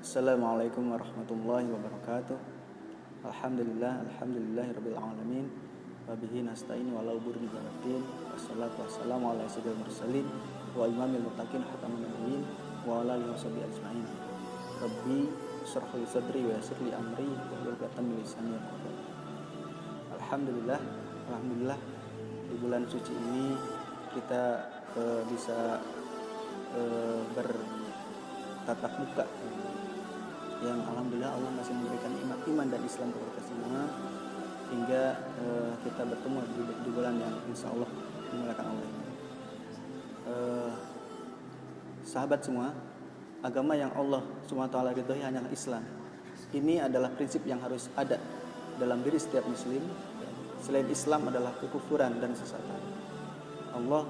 Assalamualaikum warahmatullahi wabarakatuh. Alhamdulillahirabbil alamin. Wa bihi nasta'in wa la burdi baratin. Wassalatu wassalamu ala sayyidil mursalin wa imamil muttaqin khatamun nabiyyin wa ala alihi washabihi ajmain. Rabbi shrah li sadri wa yassir li amri wahlul 'uqdatam min lisani yafqahu. Alhamdulillah di bulan suci ini kita bisa bertatap muka, yang alhamdulillah Allah masih memberikan iman dan Islam kepada kita semua, hingga kita bertemu di bulan yang insya Allah dimuliakan Allah. Sahabat semua, agama yang Allah SWT ridhoi hanyalah Islam. Ini adalah prinsip yang harus ada dalam diri setiap muslim. Selain Islam adalah kekufuran dan sesatan. Allah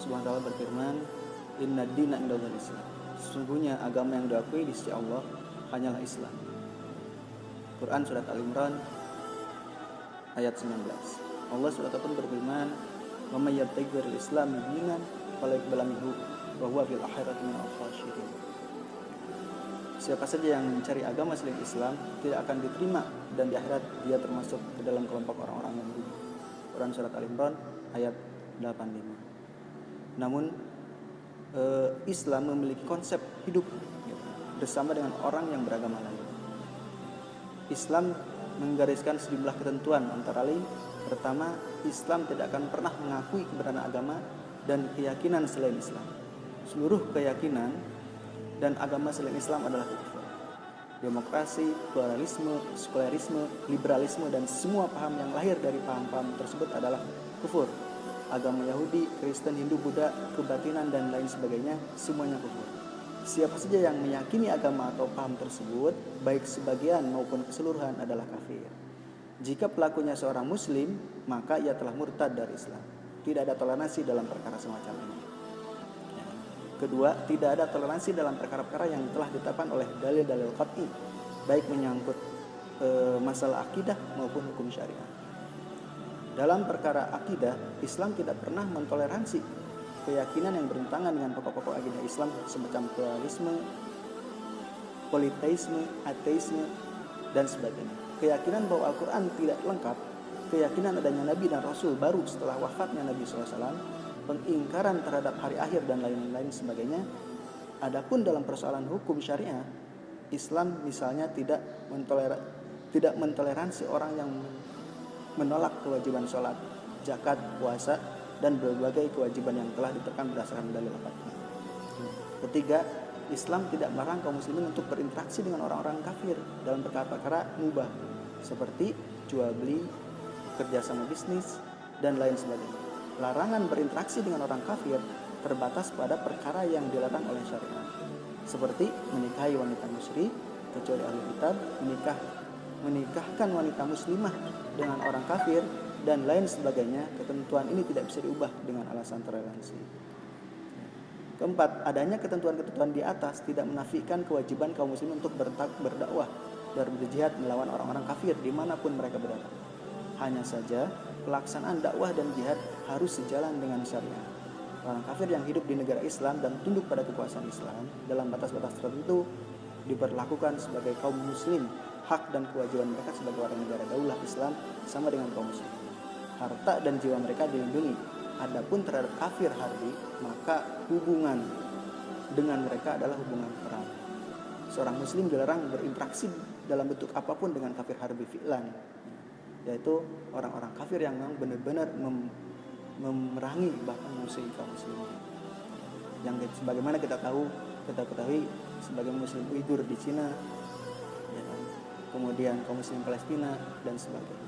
SWT berfirman, Inna dina indallahil Islam. Sesungguhnya agama yang diakui di sisi Allah hanyalah Islam. Quran surat Al-Imran ayat 19. Allah SWT berfirman, "Wa may yabtaghi ghairal Islam dinan fala yuqbala minhu wa huwa fil akhirati minal khasirin." Siapa saja yang mencari agama selain Islam tidak akan diterima, dan di akhirat dia termasuk ke dalam kelompok orang-orang yang rugi. Quran surat Al-Imran ayat 85. Namun Islam memiliki konsep hidup bersama dengan orang yang beragama lain. Islam menggariskan sejumlah ketentuan, antara lain pertama, Islam tidak akan pernah mengakui keberadaan agama dan keyakinan selain Islam. Seluruh keyakinan dan agama selain Islam adalah kufur. Demokrasi, pluralisme, sekularisme, liberalisme, dan semua paham yang lahir dari paham-paham tersebut adalah kufur. Agama Yahudi, Kristen, Hindu, Buddha, kebatinan, dan lain sebagainya, semuanya kufur. Siapa saja yang meyakini agama atau paham tersebut, baik sebagian maupun keseluruhan, adalah kafir. Jika pelakunya seorang muslim, maka ia telah murtad dari Islam. Tidak ada toleransi dalam perkara semacam ini. Kedua, tidak ada toleransi dalam perkara-perkara yang telah ditetapkan oleh dalil-dalil qat'i, baik menyangkut masalah akidah maupun hukum syariah. Dalam perkara akidah, Islam tidak pernah mentoleransi keyakinan yang bertentangan dengan pokok-pokok akidah Islam semacam pluralisme, politeisme, ateisme, dan sebagainya. Keyakinan bahwa Al-Quran tidak lengkap, keyakinan adanya Nabi dan Rasul baru setelah wafatnya Nabi SAW, pengingkaran terhadap hari akhir, dan lain-lain sebagainya. Adapun dalam persoalan hukum syariah, Islam misalnya tidak mentoleransi orang yang menolak kewajiban sholat, zakat, puasa, dan berbagai kewajiban yang telah ditetapkan berdasarkan dalil al-Qur'an. Ketiga, Islam tidak melarang kaum muslimin untuk berinteraksi dengan orang-orang kafir dalam perkara-perkara mubah seperti jual beli, kerjasama bisnis, dan lain sebagainya. Larangan berinteraksi dengan orang kafir terbatas pada perkara yang dilarang oleh syariat, seperti menikahi wanita musyrik kecuali ahli kitab, menikahkan wanita muslimah dengan orang kafir, dan lain sebagainya. Ketentuan ini tidak bisa diubah dengan alasan toleransi. Keempat, adanya ketentuan-ketentuan di atas tidak menafikan kewajiban kaum muslimin untuk berdakwah dan berjihad melawan orang-orang kafir dimanapun mereka berada. Hanya saja pelaksanaan dakwah dan jihad harus sejalan dengan syariat. Orang kafir yang hidup di negara Islam dan tunduk pada kekuasaan Islam dalam batas-batas tertentu diperlakukan sebagai kaum muslim. Hak dan kewajiban mereka sebagai warga negara daulah Islam sama dengan kaum muslim. Harta dan jiwa mereka dilindungi. Adapun terhadap kafir harbi, maka hubungan dengan mereka adalah hubungan perang. Seorang muslim dilarang berinteraksi dalam bentuk apapun dengan kafir harbi fi'lan, yaitu orang-orang kafir yang memang benar-benar memerangi bahkan musuhi kaum muslimin. Yang sebagaimana kita ketahui sebagai muslim Uighur di Cina, kemudian kaum muslim Palestina, dan sebagainya.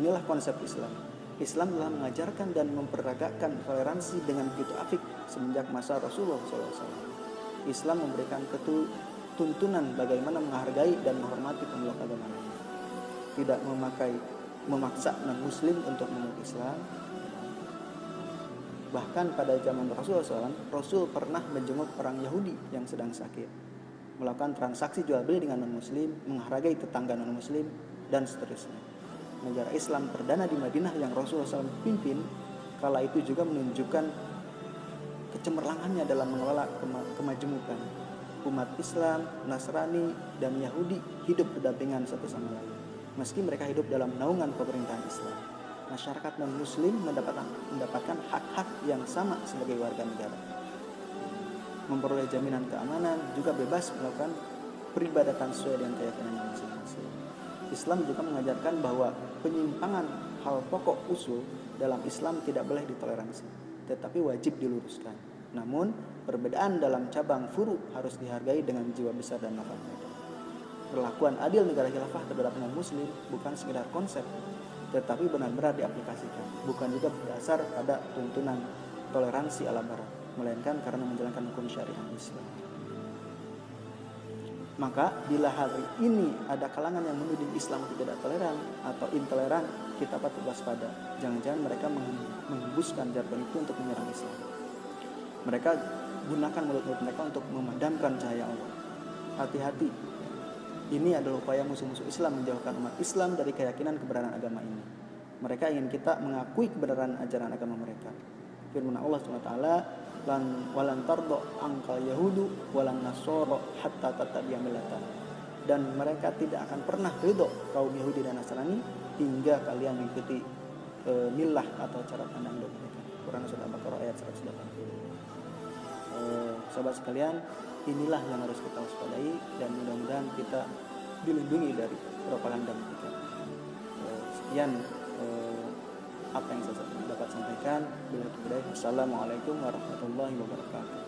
Inilah konsep Islam. Islam telah mengajarkan dan memperagakan toleransi dengan begitu apik semenjak masa Rasulullah SAW. Islam memberikan tuntunan bagaimana menghargai dan menghormati pemeluk agama lain. Tidak memaksa non-muslim untuk memeluk Islam. Bahkan pada zaman Rasulullah SAW, Rasul pernah menjenguk orang Yahudi yang sedang sakit, melakukan transaksi jual beli dengan non-muslim, menghargai tetangga non-muslim, dan seterusnya. Negara Islam perdana di Madinah yang Rasulullah SAW pimpin kala itu juga menunjukkan kecemerlangannya dalam mengelola kemajemukan. umat Islam, Nasrani, dan Yahudi hidup berdampingan satu sama lain. Meski mereka hidup dalam naungan pemerintahan Islam, masyarakat non-Muslim mendapatkan hak-hak yang sama sebagai warga negara. Memperoleh jaminan keamanan, juga bebas melakukan peribadatan sesuai dengan keyakinan masing-masing. Islam juga mengajarkan bahwa penyimpangan hal pokok usul dalam Islam tidak boleh ditoleransi, tetapi wajib diluruskan. Namun, perbedaan dalam cabang furu harus dihargai dengan jiwa besar dan nafas. Perlakuan adil negara khilafah terhadap non-muslim bukan sekedar konsep, tetapi benar-benar diaplikasikan, bukan juga berdasar pada tuntunan toleransi ala barat, melainkan karena menjalankan hukum syariat Islam. Maka bila hari ini ada kalangan yang menuding Islam tidak toleran atau intoleran, kita patut waspada. Jangan-jangan mereka menghembuskan jargon itu untuk menyerang Islam. Mereka gunakan mulut-mulut mereka untuk memadamkan cahaya Allah. Hati-hati. Ini adalah upaya musuh-musuh Islam menjauhkan umat Islam dari keyakinan kebenaran agama ini. Mereka ingin kita mengakui kebenaran ajaran agama mereka. Firman Allah SWT, walan tardo angkal yahudu walan nasoro hatta tattabi'a millatan. Dan mereka tidak akan pernah ridho kaum Yahudi dan Nasrani hingga kalian mengikuti milah atau cara pandang hidup mereka. Quran Surah Al-Baqarah ayat 180. Sahabat sekalian, inilah yang harus kita waspadai dan mudah-mudahan kita dilindungi dari propaganda mereka. Sekian apa yang saya dapat sampaikan. Assalamualaikum warahmatullahi wabarakatuh.